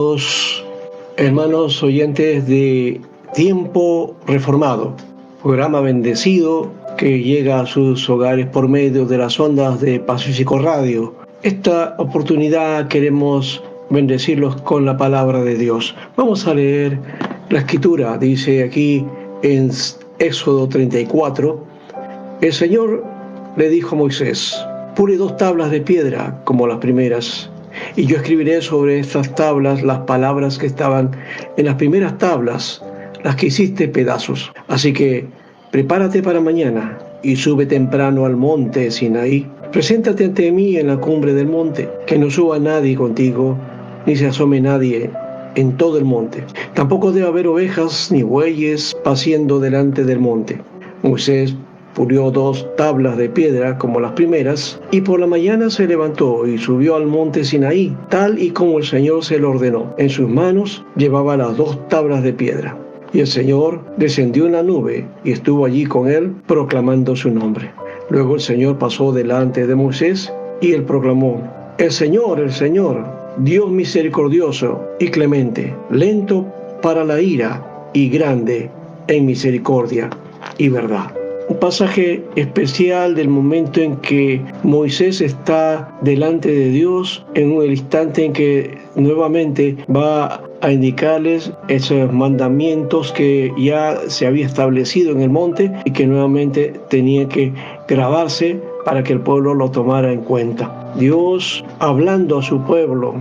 Los hermanos oyentes de Tiempo Reformado, programa bendecido que llega a sus hogares por medio de las ondas de Pacífico Radio. Esta oportunidad queremos bendecirlos con la palabra de Dios. Vamos a leer la escritura, dice aquí en Éxodo 34, el Señor le dijo a Moisés: pule 2 tablas de piedra como las primeras, y yo escribiré sobre estas tablas las palabras que estaban en las primeras tablas, las que hiciste pedazos. Así que prepárate para mañana y sube temprano al monte Sinaí. Preséntate ante mí en la cumbre del monte, que no suba nadie contigo, ni se asome nadie en todo el monte. Tampoco debe haber ovejas ni bueyes paciendo delante del monte. Moisés pulió 2 tablas de piedra como las primeras, y por la mañana se levantó y subió al monte Sinaí, tal y como el Señor se lo ordenó. En sus manos llevaba las 2 tablas de piedra. Y el Señor descendió en la nube y estuvo allí con él, proclamando su nombre. Luego el Señor pasó delante de Moisés y él proclamó: el Señor, Dios misericordioso y clemente, lento para la ira y grande en misericordia y verdad. Un pasaje especial del momento en que Moisés está delante de Dios, en el instante en que nuevamente va a indicarles esos mandamientos que ya se había establecido en el monte y que nuevamente tenía que grabarse para que el pueblo lo tomara en cuenta. Dios hablando a su pueblo,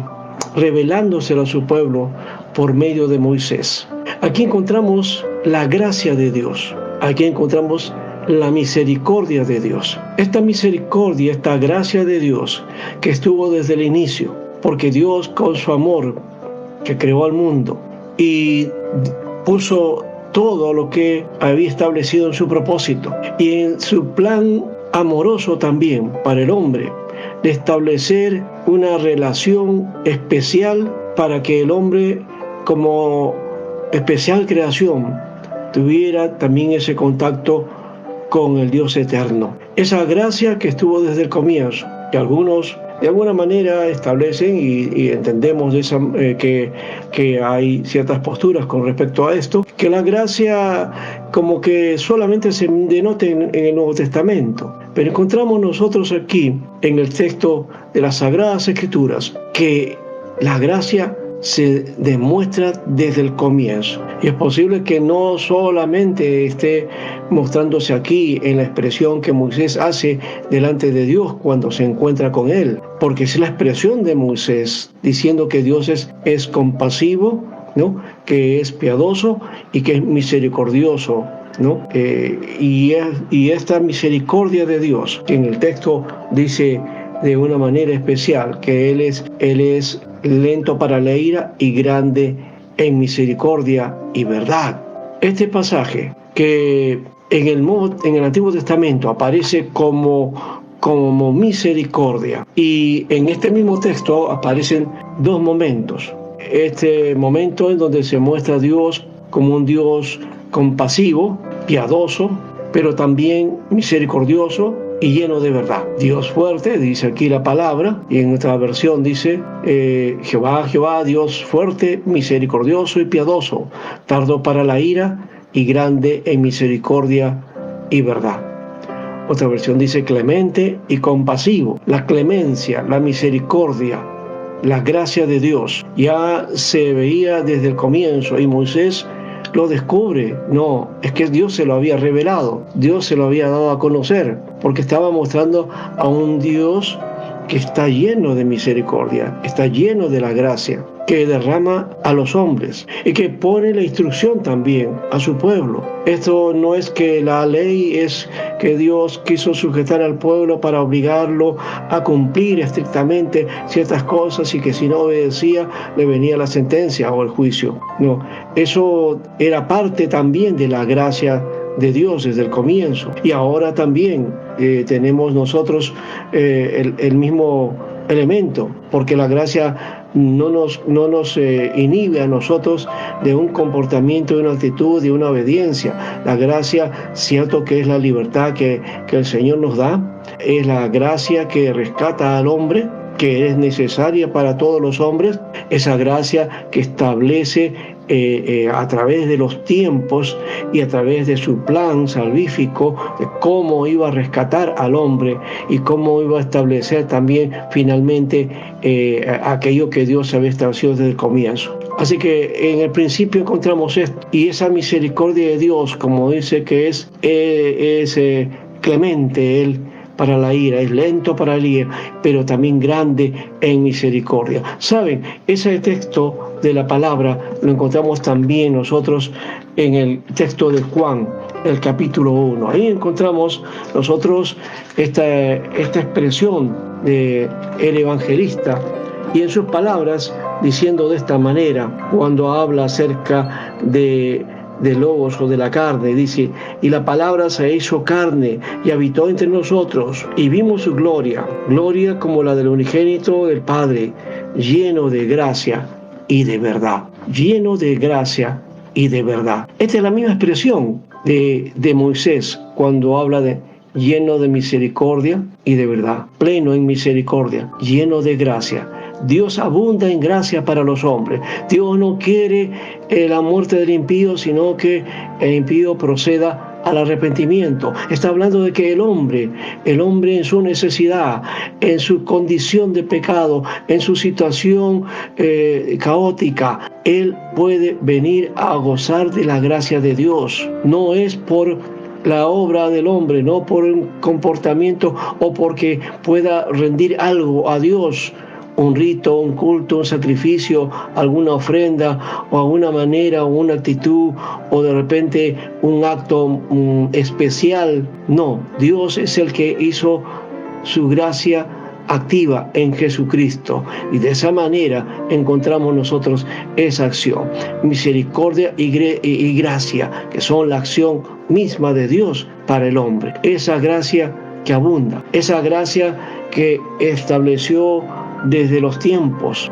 revelándoselo a su pueblo por medio de Moisés. Aquí encontramos la gracia de Dios. Aquí encontramos la misericordia de Dios. Esta misericordia, esta gracia de Dios que estuvo desde el inicio, porque Dios con su amor que creó al mundo y puso todo lo que había establecido en su propósito y en su plan amoroso también para el hombre, de establecer una relación especial para que el hombre, como especial creación, tuviera también ese contacto con el Dios eterno. Esa gracia que estuvo desde el comienzo, que algunos de alguna manera establecen y entendemos que hay ciertas posturas con respecto a esto, que la gracia como que solamente se denota en el Nuevo Testamento. Pero encontramos nosotros aquí en el texto de las Sagradas Escrituras que la gracia se demuestra desde el comienzo. Y es posible que no solamente esté mostrándose aquí en la expresión que Moisés hace delante de Dios cuando se encuentra con él, porque es la expresión de Moisés diciendo que Dios es compasivo, ¿no? Que es piadoso y que es misericordioso, ¿no? Y esta misericordia de Dios, que en el texto dice de una manera especial que Él es lento para la ira y grande en misericordia y verdad. Este pasaje que en el Antiguo Testamento aparece como misericordia, y en este mismo texto aparecen 2 momentos. Este momento en donde se muestra a Dios como un Dios compasivo, piadoso, pero también misericordioso y lleno de verdad. Dios fuerte, dice aquí la palabra, y en nuestra versión dice Jehová, Dios fuerte, misericordioso y piadoso, tardo para la ira y grande en misericordia y verdad. Otra versión dice clemente y compasivo. La clemencia, la misericordia, la gracia de Dios ya se veía desde el comienzo, y Moisés lo descubre. No, es que Dios se lo había revelado, Dios se lo había dado a conocer, porque estaba mostrando a un Dios que está lleno de misericordia, está lleno de la gracia que derrama a los hombres y que pone la instrucción también a su pueblo. Esto no es que la ley es que Dios quiso sujetar al pueblo para obligarlo a cumplir estrictamente ciertas cosas y que si no obedecía le venía la sentencia o el juicio. No, eso era parte también de la gracia de Dios desde el comienzo. Y ahora también tenemos nosotros el mismo elemento, porque la gracia no nos inhibe a nosotros de un comportamiento, de una actitud, de una obediencia. La gracia, cierto que es la libertad que el Señor nos da, es la gracia que rescata al hombre, que es necesaria para todos los hombres, esa gracia que establece a través de los tiempos y a través de su plan salvífico, de cómo iba a rescatar al hombre y cómo iba a establecer también finalmente aquello que Dios había establecido desde el comienzo. Así que en el principio encontramos esto, y esa misericordia de Dios, como dice que es clemente Él para la ira, es lento para la ira, pero también grande en misericordia. ¿Saben? Ese texto de la palabra lo encontramos también nosotros en el texto de Juan, el capítulo 1. Ahí encontramos nosotros esta expresión del evangelista, y en sus palabras diciendo de esta manera, cuando habla acerca de logos o de la carne, dice: y la palabra se hizo carne y habitó entre nosotros, y vimos su gloria como la del unigénito del Padre, lleno de gracia y de verdad. Lleno de gracia y de verdad. Esta es la misma expresión de Moisés cuando habla de lleno de misericordia y de verdad, pleno en misericordia, lleno de gracia. Dios abunda en gracia para los hombres. Dios no quiere la muerte del impío, sino que el impío proceda al arrepentimiento. Está hablando de que el hombre en su necesidad, en su condición de pecado, en su situación caótica, él puede venir a gozar de la gracia de Dios. No es por la obra del hombre, no por un comportamiento o porque pueda rendir algo a Dios, un rito, un culto, un sacrificio, alguna ofrenda o alguna manera o una actitud o de repente un acto especial. No, Dios es el que hizo su gracia activa en Jesucristo, y de esa manera encontramos nosotros esa acción, misericordia y gracia, que son la acción misma de Dios para el hombre. Esa gracia que abunda, esa gracia que estableció desde los tiempos,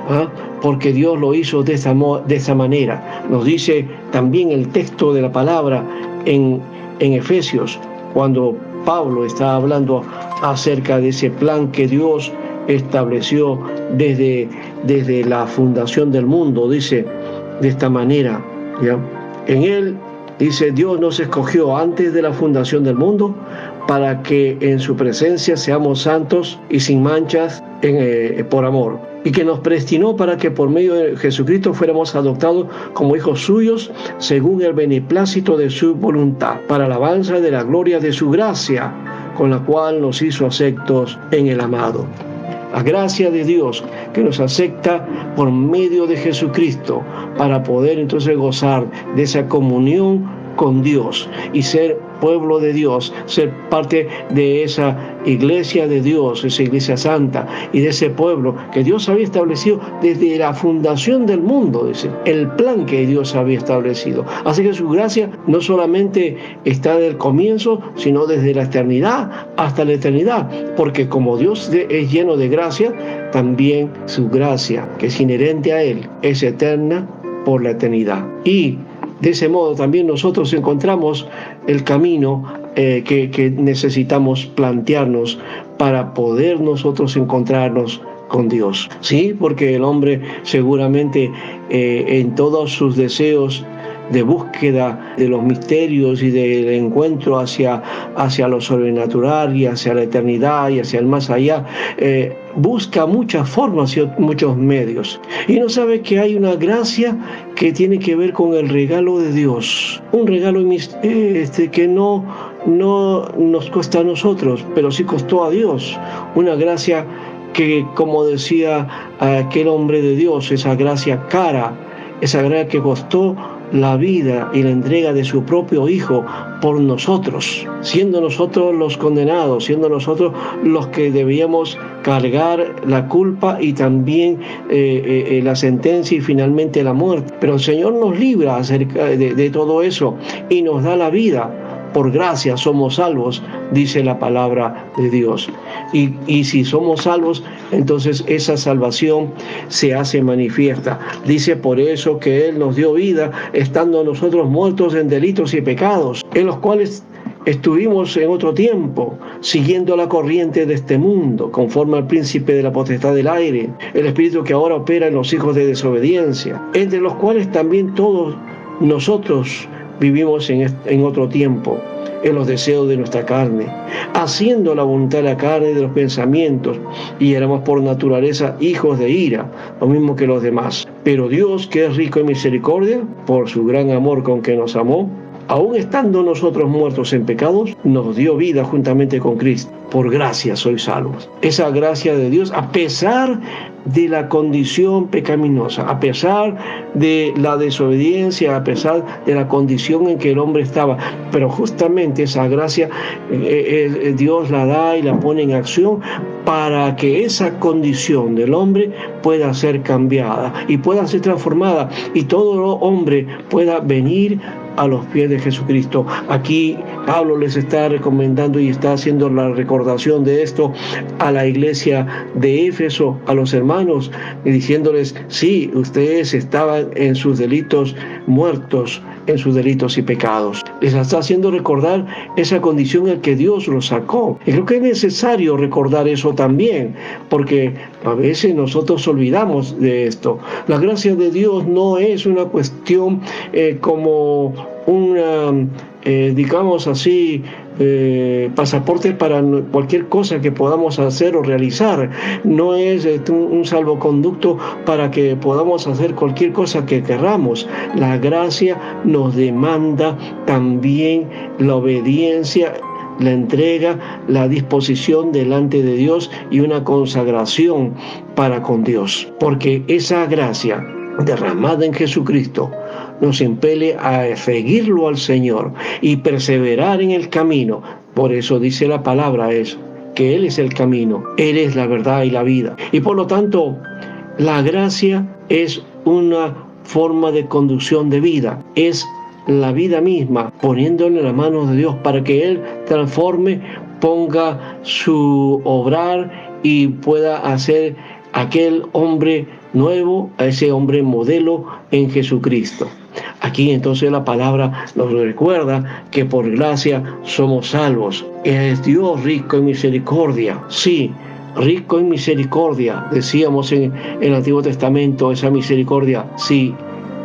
porque Dios lo hizo de esa manera. Nos dice también el texto de la palabra en Efesios, cuando Pablo está hablando acerca de ese plan que Dios estableció desde la fundación del mundo. Dice de esta manera, ¿ya? En él, dice, Dios nos escogió antes de la fundación del mundo para que en su presencia seamos santos y sin manchas por amor, y que nos predestinó para que por medio de Jesucristo fuéramos adoptados como hijos suyos según el beneplácito de su voluntad, para alabanza de la gloria de su gracia, con la cual nos hizo aceptos en el amado. La gracia de Dios que nos acepta por medio de Jesucristo, para poder entonces gozar de esa comunión con Dios y ser pueblo de Dios, ser parte de esa iglesia de Dios, esa iglesia santa, y de ese pueblo que Dios había establecido desde la fundación del mundo, dice, el plan que Dios había establecido. Así que su gracia no solamente está desde el comienzo, sino desde la eternidad hasta la eternidad, porque como Dios es lleno de gracia, también su gracia, que es inherente a Él, es eterna por la eternidad. Y de ese modo también nosotros encontramos el camino que necesitamos plantearnos para poder nosotros encontrarnos con Dios. Sí, porque el hombre seguramente en todos sus deseos de búsqueda de los misterios y del encuentro hacia lo sobrenatural y hacia la eternidad y hacia el más allá, busca muchas formas y muchos medios, y no sabe que hay una gracia que tiene que ver con el regalo de Dios, un regalo que no nos cuesta a nosotros, pero sí costó a Dios, una gracia que, como decía aquel hombre de Dios, esa gracia cara, esa gracia que costó la vida y la entrega de su propio Hijo por nosotros, siendo nosotros los condenados, siendo nosotros los que debíamos cargar la culpa y también la sentencia y finalmente la muerte. Pero el Señor nos libra acerca de todo eso y nos da la vida. Por gracia somos salvos, dice la palabra de Dios. Y si somos salvos, entonces esa salvación se hace manifiesta. Dice por eso que Él nos dio vida, estando nosotros muertos en delitos y pecados, en los cuales estuvimos en otro tiempo, siguiendo la corriente de este mundo, conforme al príncipe de la potestad del aire, el espíritu que ahora opera en los hijos de desobediencia, entre los cuales también todos nosotros vivimos en otro tiempo, en los deseos de nuestra carne, haciendo la voluntad de la carne y de los pensamientos, y éramos por naturaleza hijos de ira, lo mismo que los demás. Pero Dios, que es rico en misericordia, por su gran amor con que nos amó, aun estando nosotros muertos en pecados, nos dio vida juntamente con Cristo. Por gracia sois salvos. Esa gracia de Dios, a pesar de la condición pecaminosa, a pesar de la desobediencia, a pesar de la condición en que el hombre estaba, pero justamente esa gracia Dios la da y la pone en acción para que esa condición del hombre pueda ser cambiada y pueda ser transformada, y todo hombre pueda venir a los pies de Jesucristo. Aquí Pablo les está recomendando y está haciendo la recordación de esto a la iglesia de Éfeso, a los hermanos, y diciéndoles: sí, ustedes estaban en sus delitos, muertos en sus delitos y pecados. Les está haciendo recordar esa condición en que Dios los sacó. Y creo que es necesario recordar eso también, porque a veces nosotros olvidamos de esto. La gracia de Dios no es una cuestión como una, digamos así, pasaporte para cualquier cosa que podamos hacer o realizar. No es un salvoconducto para que podamos hacer cualquier cosa que queramos. La gracia nos demanda también la obediencia, la entrega, la disposición delante de Dios y una consagración para con Dios, porque esa gracia derramada en Jesucristo nos impele a seguirlo al Señor y perseverar en el camino. Por eso dice la palabra que Él es el camino, Él es la verdad y la vida. Y por lo tanto, la gracia es una forma de conducción de vida, es la vida misma, poniéndole en las manos de Dios para que Él transforme, ponga su obrar y pueda hacer aquel hombre nuevo, a ese hombre modelo en Jesucristo. Aquí entonces la palabra nos recuerda que por gracia somos salvos. Es Dios rico en misericordia. Sí, rico en misericordia. Decíamos en el Antiguo Testamento, esa misericordia, sí.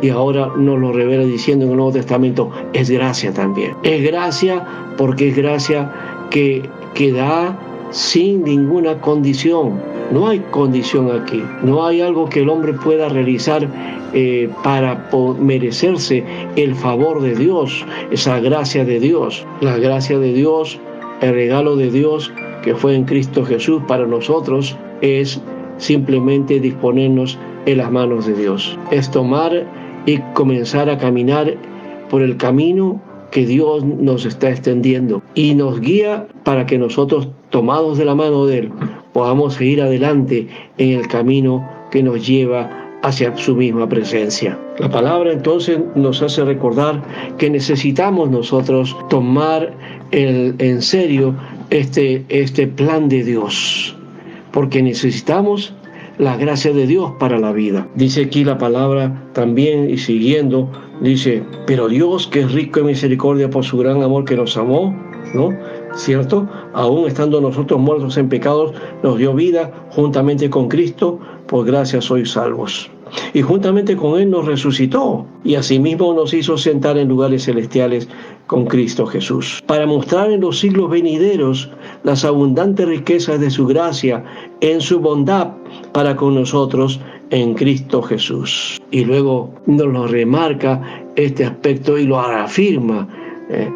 Y ahora nos lo revela diciendo en el Nuevo Testamento, es gracia también. Es gracia porque es gracia que da sin ninguna condición. No hay condición aquí. No hay algo que el hombre pueda realizar para merecerse el favor de Dios, esa gracia de Dios. La gracia de Dios, el regalo de Dios que fue en Cristo Jesús para nosotros, es simplemente disponernos en las manos de Dios. Es tomar y comenzar a caminar por el camino que Dios nos está extendiendo y nos guía para que nosotros, tomados de la mano de Él, podamos seguir adelante en el camino que nos lleva hacia su misma presencia. La palabra entonces nos hace recordar que necesitamos nosotros tomar en serio este plan de Dios, porque necesitamos la gracia de Dios para la vida. Dice aquí la palabra también, y siguiendo, dice: pero Dios, que es rico en misericordia por su gran amor que nos amó, ¿no? ¿Cierto? Aún estando nosotros muertos en pecados, nos dio vida juntamente con Cristo, por gracia sois salvos. Y juntamente con Él nos resucitó, y asimismo nos hizo sentar en lugares celestiales con Cristo Jesús, para mostrar en los siglos venideros las abundantes riquezas de su gracia en su bondad para con nosotros en Cristo Jesús. Y luego nos lo remarca este aspecto y lo afirma,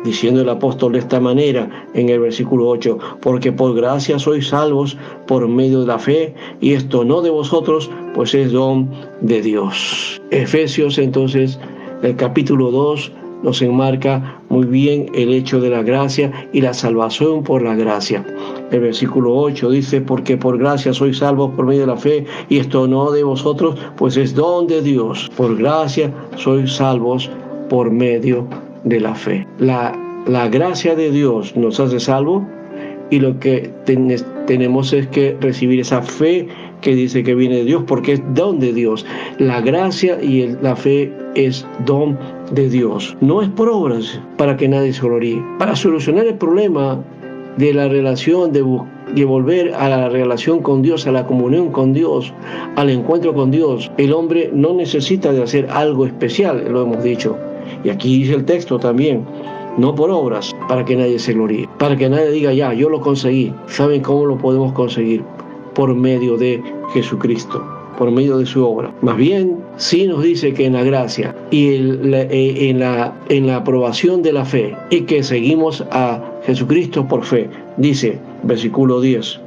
diciendo el apóstol de esta manera en el versículo 8: porque por gracia sois salvos por medio de la fe, y esto no de vosotros, pues es don de Dios. Efesios entonces, el capítulo 2, nos enmarca muy bien el hecho de la gracia y la salvación por la gracia. El versículo 8 dice: porque por gracia sois salvos por medio de la fe, y esto no de vosotros, pues es don de Dios. Por gracia sois salvos por medio de la fe. La gracia de Dios nos hace salvos, y lo que tenemos es que recibir esa fe que dice que viene de Dios, porque es don de Dios. La gracia y la fe es don de Dios. No es por obras para que nadie se gloríe. Para solucionar el problema de la relación, de volver a la relación con Dios, a la comunión con Dios, al encuentro con Dios, el hombre no necesita de hacer algo especial, lo hemos dicho. Y aquí dice el texto también, no por obras, para que nadie se gloríe, para que nadie diga, ya, yo lo conseguí. ¿Saben cómo lo podemos conseguir? Por medio de Jesucristo, por medio de su obra. Más bien, sí nos dice que en la gracia y en la aprobación de la fe, y que seguimos a Jesucristo por fe, dice, versículo 10,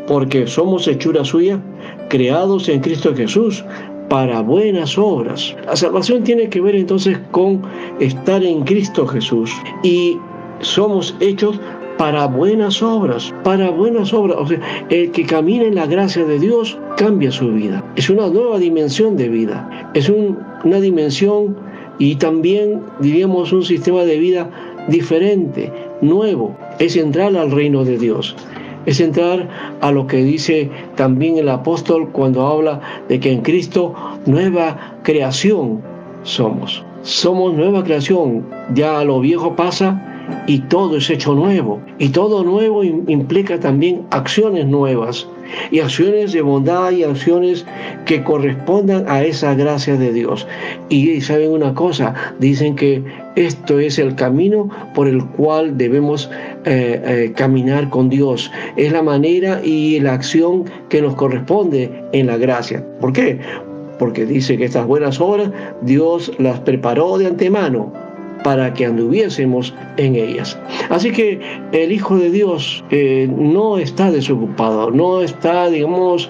porque somos hechura suya, creados en Cristo Jesús, para buenas obras. La salvación tiene que ver entonces con estar en Cristo Jesús, y somos hechos para buenas obras, para buenas obras. O sea, el que camina en la gracia de Dios cambia su vida. Es una nueva dimensión de vida. Es una dimensión y también, diríamos, un sistema de vida diferente, nuevo. Es entrar al reino de Dios. Es entrar a lo que dice también el apóstol cuando habla de que en Cristo nueva creación somos. Somos nueva creación. Ya lo viejo pasa y todo es hecho nuevo. Y todo nuevo implica también acciones nuevas, y acciones de bondad y acciones que correspondan a esa gracia de Dios. Y saben una cosa, dicen que esto es el camino por el cual debemos caminar con Dios. Es la manera y la acción que nos corresponde en la gracia. ¿Por qué? Porque dice que estas buenas obras Dios las preparó de antemano para que anduviésemos en ellas. Así que el Hijo de Dios no está desocupado, no está, digamos,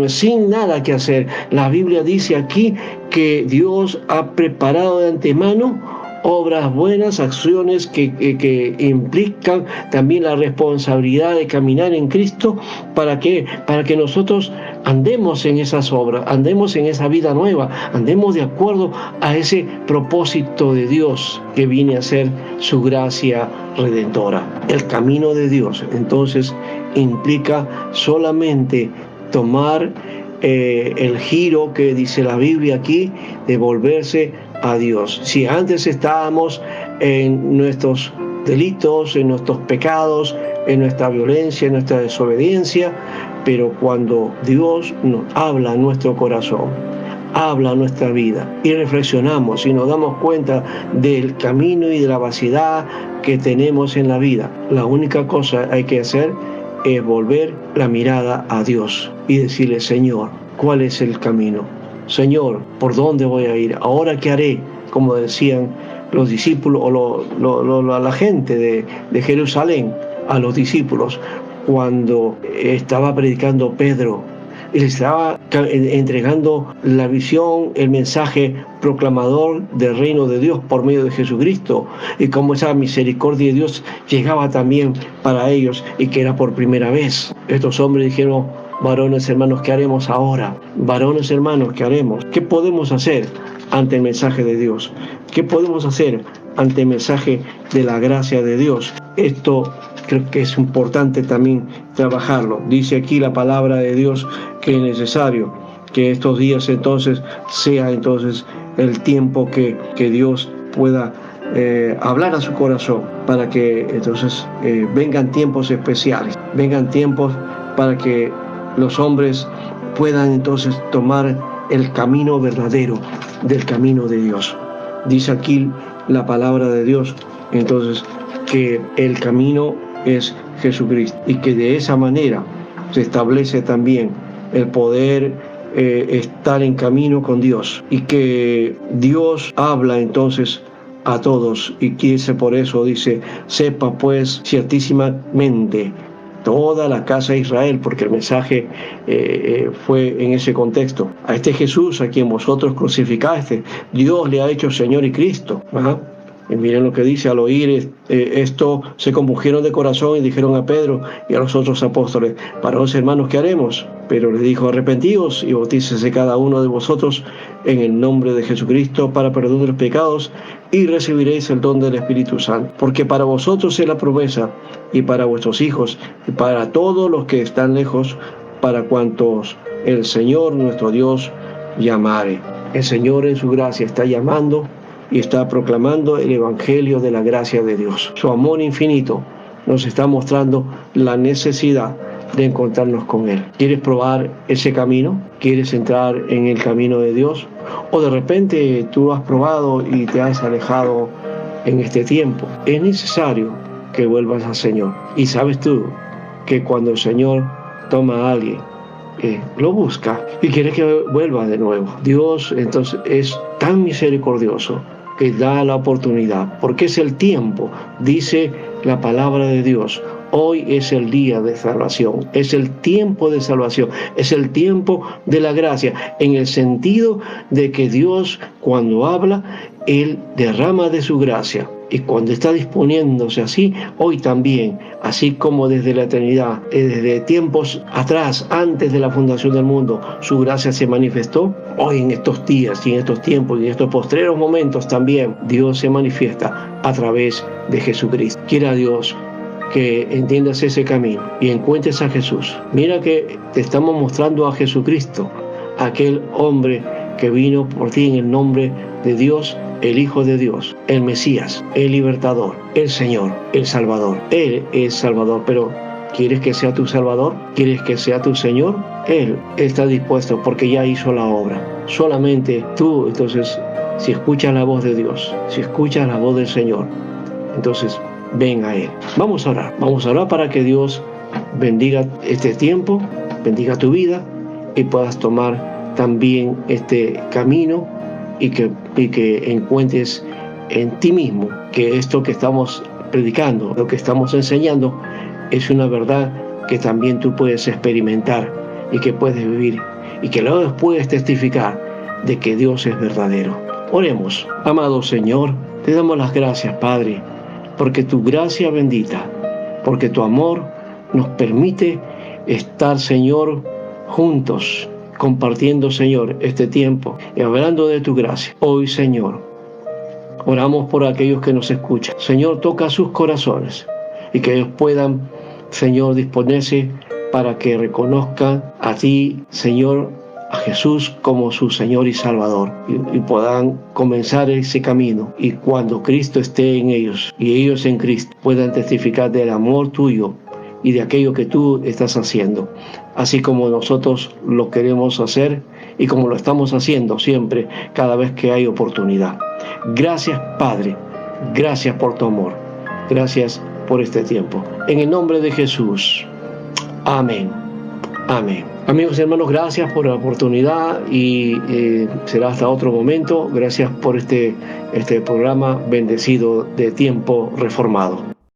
sin nada que hacer. La Biblia dice aquí que Dios ha preparado de antemano obras buenas, acciones que implican también la responsabilidad de caminar en Cristo. ¿Para qué? Para que nosotros andemos en esas obras, andemos en esa vida nueva, andemos de acuerdo a ese propósito de Dios que viene a ser su gracia redentora. El camino de Dios, entonces, implica solamente tomar el giro que dice la Biblia aquí, de volverse a Dios. Si antes estábamos en nuestros delitos, en nuestros pecados, en nuestra violencia, en nuestra desobediencia, pero cuando Dios nos habla a nuestro corazón, habla a nuestra vida, y reflexionamos y nos damos cuenta del camino y de la vaciedad que tenemos en la vida, la única cosa que hay que hacer es volver la mirada a Dios y decirle, Señor, ¿cuál es el camino? Señor, ¿por dónde voy a ir? ¿Ahora qué haré? Como decían los discípulos o la gente de Jerusalén, a los discípulos, cuando estaba predicando Pedro, y les estaba entregando la visión, el mensaje proclamador del reino de Dios por medio de Jesucristo, y cómo esa misericordia de Dios llegaba también para ellos, y que era por primera vez. Estos hombres dijeron, varones hermanos, ¿qué haremos ahora? Varones hermanos, ¿qué haremos? ¿Qué podemos hacer ante el mensaje de Dios? ¿Qué podemos hacer ante el mensaje de la gracia de Dios? Esto creo que es importante también trabajarlo. Dice aquí la palabra de Dios que es necesario que estos días entonces sea entonces el tiempo que Dios pueda hablar a su corazón, para que entonces vengan tiempos especiales, vengan tiempos para que los hombres puedan entonces tomar el camino verdadero del camino de Dios. Dice aquí la palabra de Dios entonces que el camino es Jesucristo, y que de esa manera se establece también el poder estar en camino con Dios, y que Dios habla entonces a todos, y quise por eso dice, sepa pues ciertísimamente toda la casa de Israel, porque el mensaje fue en ese contexto, a este Jesús a quien vosotros crucificaste, Dios le ha hecho Señor y Cristo. Y miren lo que dice, al oír esto se compungieron de corazón y dijeron a Pedro y a los otros apóstoles, varones hermanos, ¿qué haremos? Pero les dijo, arrepentíos y bautícese cada uno de vosotros en el nombre de Jesucristo para perdón de los pecados, y recibiréis el don del Espíritu Santo, porque para vosotros es la promesa, y para vuestros hijos, y para todos los que están lejos, para cuantos el Señor nuestro Dios llamare. El Señor en su gracia está llamando y está proclamando el Evangelio de la gracia de Dios. Su amor infinito nos está mostrando la necesidad de encontrarnos con Él. ¿Quieres probar ese camino? ¿Quieres entrar en el camino de Dios? ¿O de repente tú has probado y te has alejado en este tiempo? Es necesario que vuelvas al Señor. Y sabes tú que cuando el Señor toma a alguien, lo busca y quiere que vuelva de nuevo. Dios entonces es tan misericordioso que da la oportunidad, porque es el tiempo, dice la palabra de Dios. Hoy es el día de salvación, es el tiempo de salvación, es el tiempo de la gracia, en el sentido de que Dios, cuando habla, Él derrama de su gracia. Y cuando está disponiéndose así, hoy también, así como desde la eternidad, desde tiempos atrás, antes de la fundación del mundo, su gracia se manifestó, hoy en estos días y en estos tiempos y en estos postreros momentos también, Dios se manifiesta a través de Jesucristo. Quiera Dios que entiendas ese camino y encuentres a Jesús. Mira que te estamos mostrando a Jesucristo, aquel hombre que vino por ti en el nombre de Dios, el Hijo de Dios, el Mesías, el Libertador, el Señor, el Salvador. Él es Salvador, pero ¿quieres que sea tu Salvador? ¿Quieres que sea tu Señor? Él está dispuesto porque ya hizo la obra. Solamente tú, entonces, si escuchas la voz de Dios, si escuchas la voz del Señor, entonces ven a Él. Vamos a orar para que Dios bendiga este tiempo, bendiga tu vida y puedas tomar también este camino y que encuentres en ti mismo que esto que estamos predicando, lo que estamos enseñando, es una verdad que también tú puedes experimentar y que puedes vivir y que luego puedes testificar de que Dios es verdadero. Oremos. Amado Señor, te damos las gracias, Padre, porque tu gracia bendita, porque tu amor nos permite estar, Señor, juntos, compartiendo, Señor, este tiempo y hablando de tu gracia. Hoy, Señor, oramos por aquellos que nos escuchan. Señor, toca sus corazones y que ellos puedan, Señor, disponerse para que reconozcan a ti, Señor, a Jesús como su Señor y Salvador y puedan comenzar ese camino, y cuando Cristo esté en ellos y ellos en Cristo puedan testificar del amor tuyo y de aquello que tú estás haciendo, así como nosotros lo queremos hacer y como lo estamos haciendo siempre, cada vez que hay oportunidad. Gracias, Padre, gracias por tu amor, gracias por este tiempo. En el nombre de Jesús, amén. Amén. Amigos y hermanos, gracias por la oportunidad y será hasta otro momento. Gracias por este programa bendecido de Tiempo Reformado.